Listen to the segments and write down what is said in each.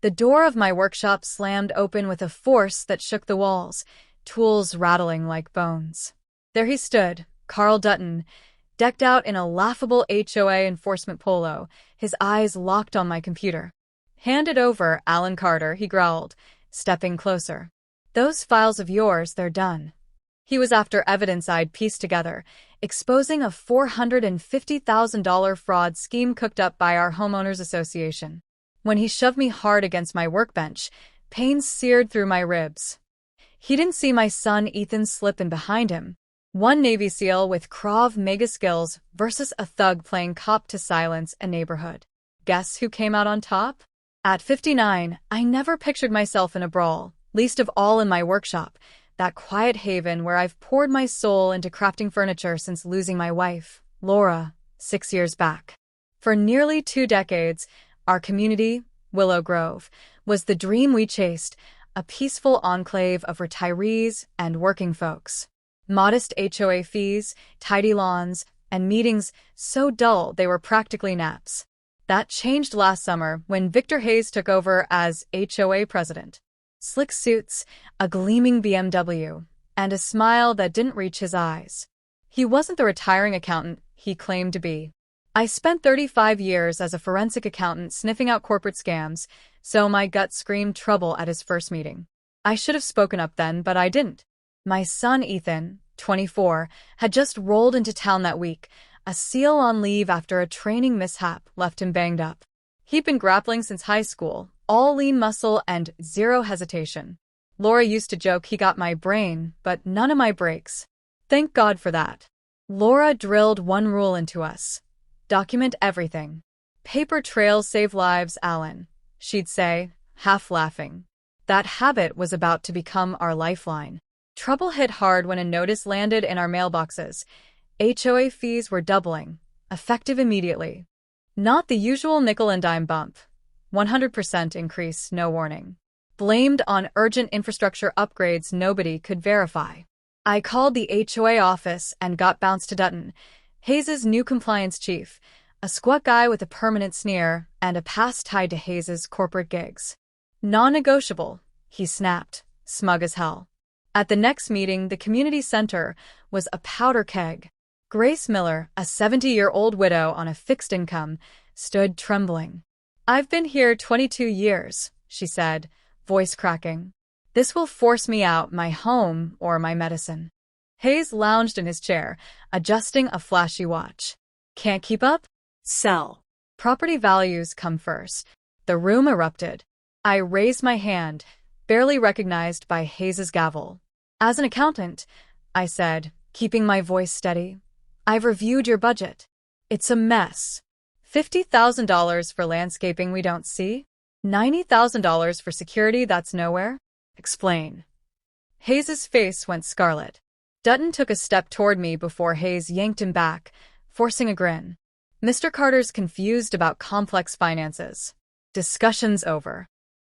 The door of my workshop slammed open with a force that shook the walls, tools rattling like bones. There he stood, Carl Dutton, decked out in a laughable HOA enforcement polo, his eyes locked on my computer. "Hand it over, Alan Carter," he growled, stepping closer. "Those files of yours, they're done." He was after evidence I'd pieced together, exposing a $450,000 fraud scheme cooked up by our Homeowners Association. When he shoved me hard against my workbench, pain seared through my ribs. He didn't see my son Ethan slip in behind him. One Navy SEAL with Krav Maga skills versus a thug playing cop to silence a neighborhood. Guess who came out on top? At 59, I never pictured myself in a brawl, least of all in my workshop, that quiet haven where I've poured my soul into crafting furniture since losing my wife, Laura, 6 years back. For nearly 2 decades, our community, Willow Grove, was the dream we chased, a peaceful enclave of retirees and working folks. Modest HOA fees, tidy lawns, and meetings so dull they were practically naps. That changed last summer when Victor Hayes took over as HOA president. Slick suits, a gleaming BMW, and a smile that didn't reach his eyes. He wasn't the retiring accountant he claimed to be. I spent 35 years as a forensic accountant sniffing out corporate scams, so my gut screamed trouble at his first meeting. I should have spoken up then, but I didn't. My son Ethan, 24, had just rolled into town that week. A SEAL on leave after a training mishap left him banged up. He'd been grappling since high school, all lean muscle and zero hesitation. Laura used to joke he got my brain, but none of my brakes. Thank God for that. Laura drilled one rule into us. Document everything. Paper trails save lives, Alan, she'd say, half laughing. That habit was about to become our lifeline. Trouble hit hard when a notice landed in our mailboxes. HOA fees were doubling, effective immediately. Not the usual nickel and dime bump. 100% increase, no warning. Blamed on urgent infrastructure upgrades nobody could verify. I called the HOA office and got bounced to Dutton, Hayes' new compliance chief, a squat guy with a permanent sneer and a past tied to Hayes' corporate gigs. Non-negotiable, he snapped, smug as hell. At the next meeting, the community center was a powder keg. Grace Miller, a 70-year-old widow on a fixed income, stood trembling. "I've been here 22 years, she said, voice cracking. "This will force me out my home or my medicine." Hayes lounged in his chair, adjusting a flashy watch. "Can't keep up? Sell. Property values come first." The room erupted. I raised my hand, barely recognized by Hayes' gavel. "As an accountant," I said, keeping my voice steady, "I've reviewed your budget. It's a mess. $50,000 for landscaping we don't see? $90,000 for security that's nowhere? Explain." Hayes' face went scarlet. Dutton took a step toward me before Hayes yanked him back, forcing a grin. "Mr. Carter's confused about complex finances. Discussion's over."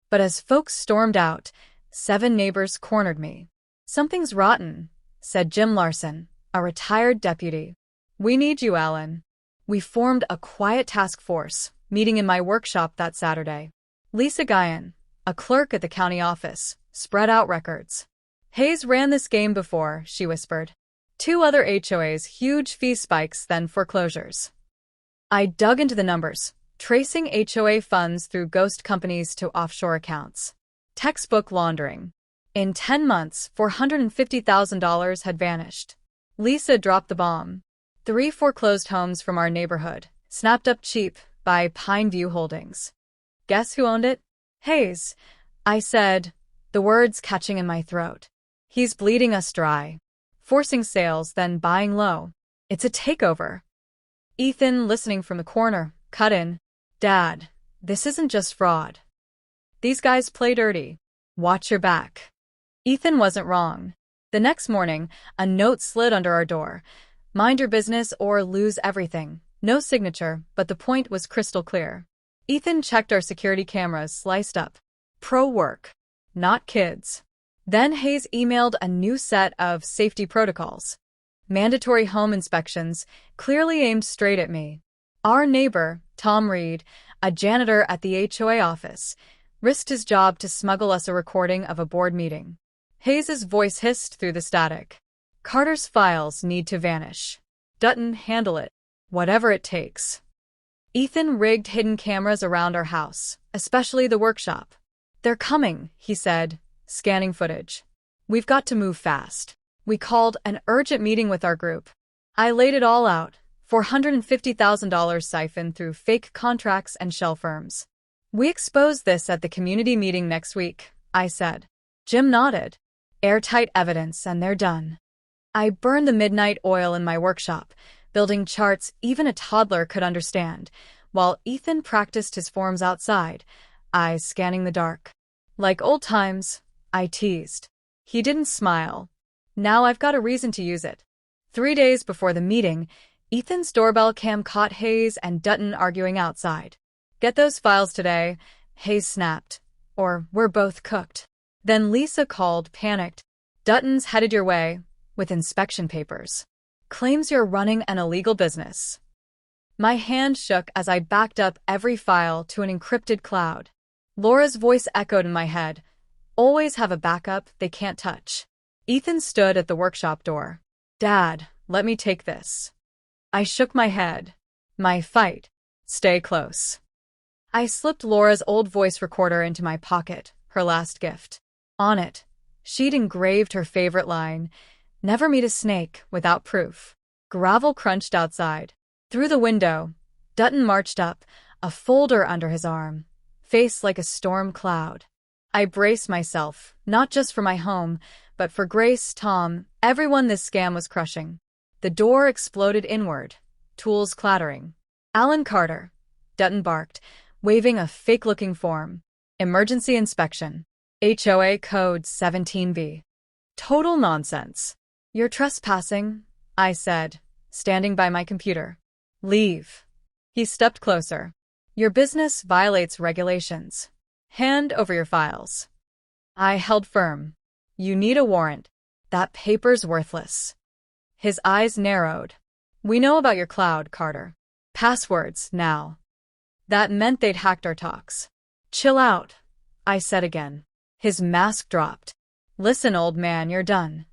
But as folks stormed out, 7 neighbors cornered me. "Something's rotten," said Jim Larson, a retired deputy. "We need you, Alan." We formed a quiet task force, meeting in my workshop that Saturday. Lisa Guyan, a clerk at the county office, spread out records. "Hayes ran this game before," she whispered. 2 other HOAs, huge fee spikes, then foreclosures. I dug into the numbers, tracing HOA funds through ghost companies to offshore accounts. Textbook laundering. In 10 months, $450,000 had vanished. Lisa dropped the bomb. 3 foreclosed homes from our neighborhood, snapped up cheap by Pine View Holdings. Guess who owned it? Hayes, I said, the words catching in my throat. He's bleeding us dry. Forcing sales, then buying low. It's a takeover. Ethan, listening from the corner, cut in. "Dad, this isn't just fraud. These guys play dirty. Watch your back." Ethan wasn't wrong. The next morning, a note slid under our door. "Mind your business or lose everything." No signature, but the point was crystal clear. Ethan checked our security cameras, sliced up. Pro work, not kids. Then Hayes emailed a new set of safety protocols. Mandatory home inspections, clearly aimed straight at me. Our neighbor, Tom Reed, a janitor at the HOA office, risked his job to smuggle us a recording of a board meeting. Hayes's voice hissed through the static. Carter's files need to vanish. Dutton, handle it. Whatever it takes. Ethan rigged hidden cameras around our house, especially the workshop. They're coming, he said, scanning footage. We've got to move fast. We called an urgent meeting with our group. I laid it all out. $450,000 siphoned through fake contracts and shell firms. We expose this at the community meeting next week, I said. Jim nodded. Airtight evidence and they're done. I burned the midnight oil in my workshop, building charts even a toddler could understand, while Ethan practiced his forms outside, eyes scanning the dark. Like old times, I teased. He didn't smile. Now I've got a reason to use it. 3 days before the meeting, Ethan's doorbell cam caught Hayes and Dutton arguing outside. Get those files today, Hayes snapped, or we're both cooked. Then Lisa called, panicked. Dutton's headed your way, with inspection papers. Claims you're running an illegal business. My hand shook as I backed up every file to an encrypted cloud. Laura's voice echoed in my head. Always have a backup they can't touch. Ethan stood at the workshop door. Dad, let me take this. I shook my head. My fight. Stay close. I slipped Laura's old voice recorder into my pocket, her last gift. On it, she'd engraved her favorite line, never meet a snake without proof. Gravel crunched outside. Through the window, Dutton marched up, a folder under his arm, face like a storm cloud. I braced myself, not just for my home, but for Grace, Tom, everyone this scam was crushing. The door exploded inward, tools clattering. Alan Carter, Dutton barked, waving a fake-looking form. Emergency inspection. HOA Code 17B. Total nonsense. You're trespassing, I said, standing by my computer. Leave. He stepped closer. Your business violates regulations. Hand over your files. I held firm. You need a warrant. That paper's worthless. His eyes narrowed. We know about your cloud, Carter. Passwords, now. That meant they'd hacked our talks. Chill out, I said again. His mask dropped. Listen, old man, you're done.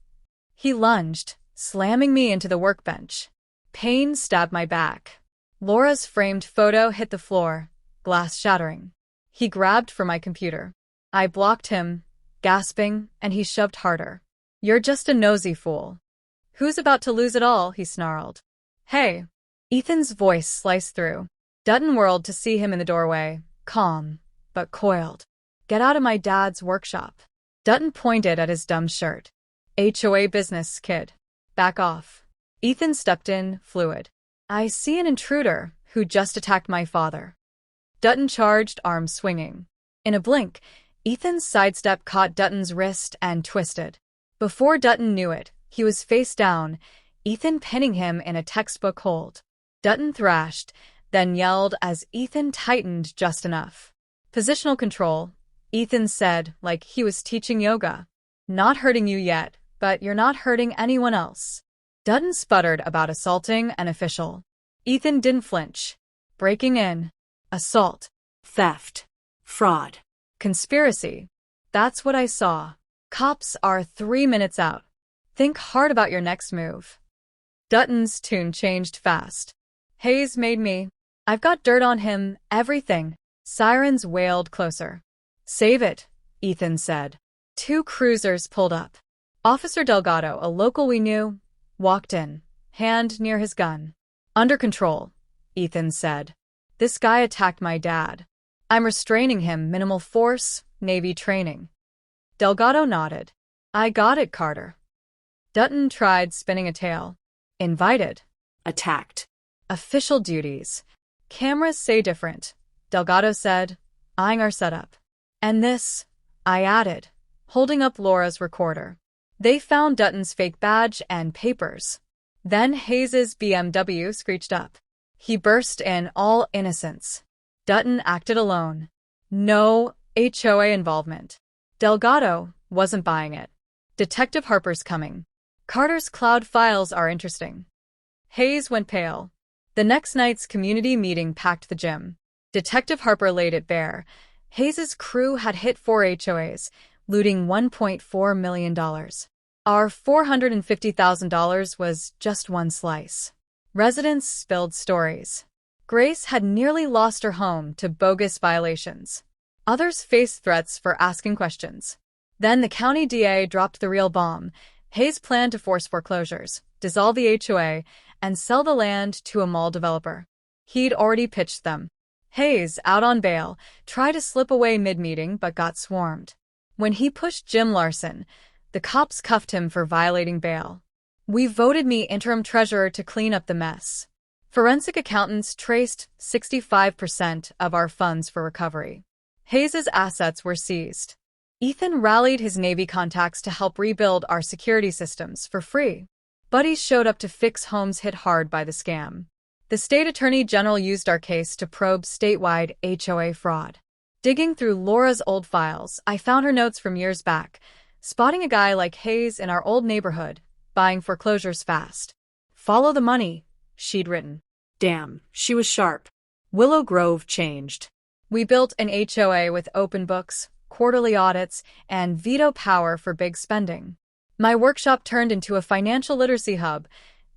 He lunged, slamming me into the workbench. Pain stabbed my back. Laura's framed photo hit the floor, glass shattering. He grabbed for my computer. I blocked him, gasping, and he shoved harder. You're just a nosy fool. Who's about to lose it all? He snarled. Hey. Ethan's voice sliced through. Dutton whirled to see him in the doorway, calm, but coiled. Get out of my dad's workshop. Dutton pointed at his dumb shirt. HOA business, kid. Back off. Ethan stepped in, fluid. I see an intruder who just attacked my father. Dutton charged, arms swinging. In a blink, Ethan's sidestep caught Dutton's wrist and twisted. Before Dutton knew it, he was face down, Ethan pinning him in a textbook hold. Dutton thrashed, then yelled as Ethan tightened just enough. Positional control, Ethan said, like he was teaching yoga. Not hurting you yet, but you're not hurting anyone else. Dutton sputtered about assaulting an official. Ethan didn't flinch. Breaking in. Assault. Theft. Fraud. Conspiracy. That's what I saw. Cops are 3 minutes out. Think hard about your next move. Dutton's tune changed fast. Hayes made me. I've got dirt on him, everything. Sirens wailed closer. Save it, Ethan said. 2 cruisers pulled up. Officer Delgado, a local we knew, walked in, hand near his gun. Under control, Ethan said. This guy attacked my dad. I'm restraining him, minimal force, Navy training. Delgado nodded. I got it, Carter. Dutton tried spinning a tale. Invited. Attacked. Official duties. Cameras say different, Delgado said, eyeing our setup. And this, I added, holding up Laura's recorder. They found Dutton's fake badge and papers. Then Hayes's BMW screeched up. He burst in, all innocence. Dutton acted alone. No HOA involvement. Delgado wasn't buying it. Detective Harper's coming. Carter's cloud files are interesting. Hayes went pale. The next night's community meeting packed the gym. Detective Harper laid it bare. Hayes's crew had hit 4 HOAs, looting $1.4 million. Our $450,000 was just one slice. Residents spilled stories. Grace had nearly lost her home to bogus violations. Others faced threats for asking questions. Then the county DA dropped the real bomb. Hayes planned to force foreclosures, dissolve the HOA, and sell the land to a mall developer. He'd already pitched them. Hayes, out on bail, tried to slip away mid-meeting but got swarmed. When he pushed Jim Larson, the cops cuffed him for violating bail. We voted me interim treasurer to clean up the mess. Forensic accountants traced 65% of our funds for recovery. Hayes's assets were seized. Ethan rallied his Navy contacts to help rebuild our security systems for free. Buddies showed up to fix homes hit hard by the scam. The state attorney general used our case to probe statewide HOA fraud. Digging through Laura's old files, I found her notes from years back, spotting a guy like Hayes in our old neighborhood, buying foreclosures fast. "Follow the money," she'd written. Damn, she was sharp. Willow Grove changed. We built an HOA with open books, quarterly audits, and veto power for big spending. My workshop turned into a financial literacy hub,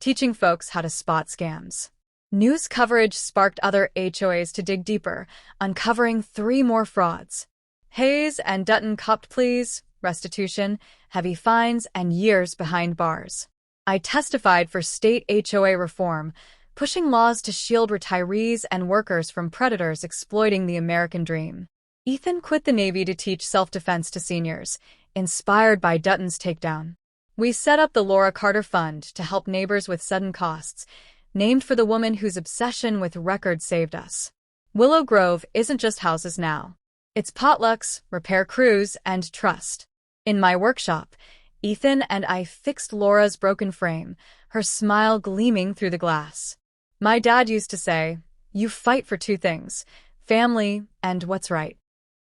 teaching folks how to spot scams. News coverage sparked other HOAs to dig deeper, uncovering 3 more frauds. Hayes and Dutton copped pleas, restitution, heavy fines, and years behind bars. I testified for state HOA reform, pushing laws to shield retirees and workers from predators exploiting the American dream. Ethan quit the Navy to teach self-defense to seniors, inspired by Dutton's takedown. We set up the Laura Carter Fund to help neighbors with sudden costs, named for the woman whose obsession with records saved us. Willow Grove isn't just houses now. It's potlucks, repair crews, and trust. In my workshop, Ethan and I fixed Laura's broken frame, her smile gleaming through the glass. My dad used to say, "You fight for 2 things, family and what's right."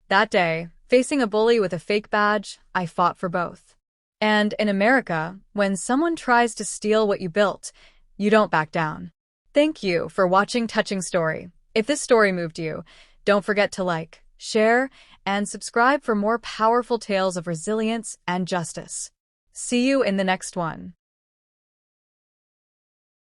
That day, facing a bully with a fake badge, I fought for both. And in America, when someone tries to steal what you built, you don't back down. Thank you for watching Touching Story. If this story moved you, don't forget to like, share, and subscribe for more powerful tales of resilience and justice. See you in the next one.